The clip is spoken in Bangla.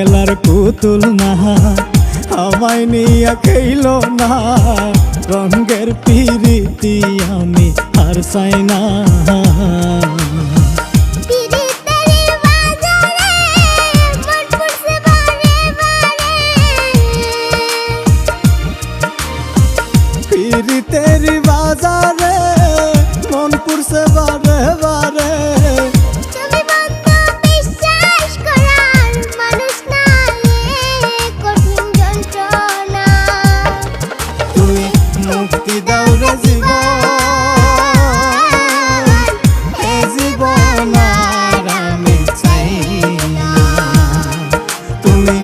খেলার পুতুল না, আমায় নিয়ে খেইলো না, রঙের পিরিতি আমি আর চাই না। পিরিতের বাজারে